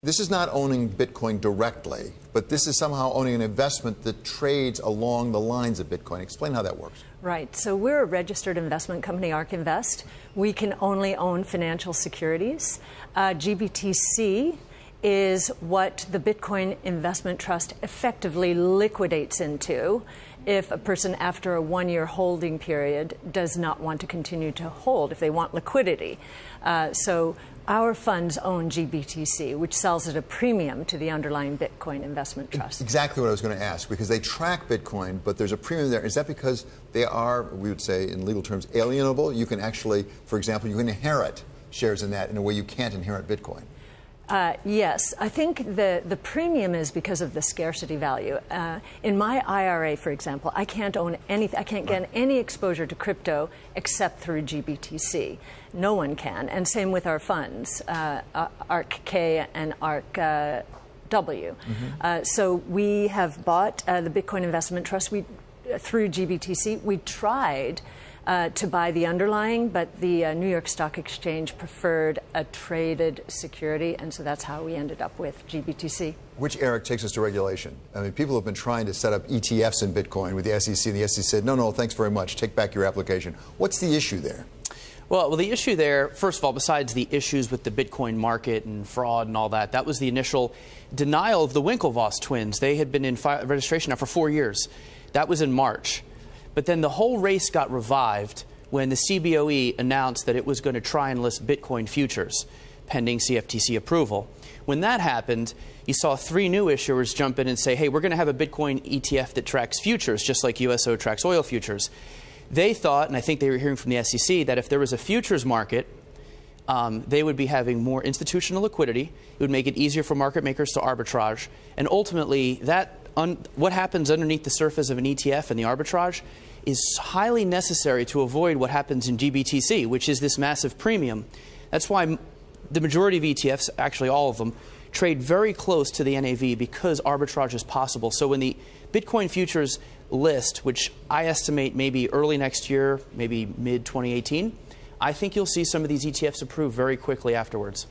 This is not owning Bitcoin directly, but this is somehow owning an investment that trades along the lines of Bitcoin. Explain how that works. Right. So we're a registered investment company, ARK Invest. We can only own financial securities. GBTC is what the Bitcoin Investment Trust effectively liquidates into if a person after a one-year holding period does not want to continue to hold, if they want liquidity. So our funds own GBTC, which sells at a premium to the underlying Bitcoin Investment Trust. Exactly what I was going to ask, because they track Bitcoin, but there's a premium there. Is that because they are, we would say in legal terms, alienable? You can actually, for example, you can inherit shares in that in a way you can't inherit Bitcoin. Yes, I think the premium is because of the scarcity value. In my IRA, for example, I can't own anything. I can't get any exposure to crypto except through GBTC. No one can, and same with our funds, ARK-K and ARK-W. So we have bought the Bitcoin Investment Trust through GBTC. We tried to buy the underlying, but the New York Stock Exchange preferred a traded security, and so that's how we ended up with GBTC. Which, Eric, takes us to regulation. I mean, people have been trying to set up ETFs in Bitcoin with the SEC, and the SEC said, no, thanks very much, take back your application. What's the issue there? Well, the issue there, first of all, besides the issues with the Bitcoin market and fraud and all that, that was the initial denial of the Winklevoss twins. They had been in registration now for 4 years. That was in March. But then the whole race got revived when the CBOE announced that it was going to try and list Bitcoin futures, pending CFTC approval. When that happened, you saw 3 new issuers jump in and say, hey, we're going to have a Bitcoin ETF that tracks futures, just like USO tracks oil futures. They thought, and I think they were hearing from the SEC, that if there was a futures market, they would be having more institutional liquidity. It would make it easier for market makers to arbitrage. And ultimately, what happens underneath the surface of an ETF and the arbitrage is highly necessary to avoid what happens in GBTC, which is this massive premium. That's why the majority of ETFs, actually all of them, trade very close to the NAV because arbitrage is possible. So when the Bitcoin futures list, which I estimate maybe early next year, maybe mid-2018, I think you'll see some of these ETFs approved very quickly afterwards.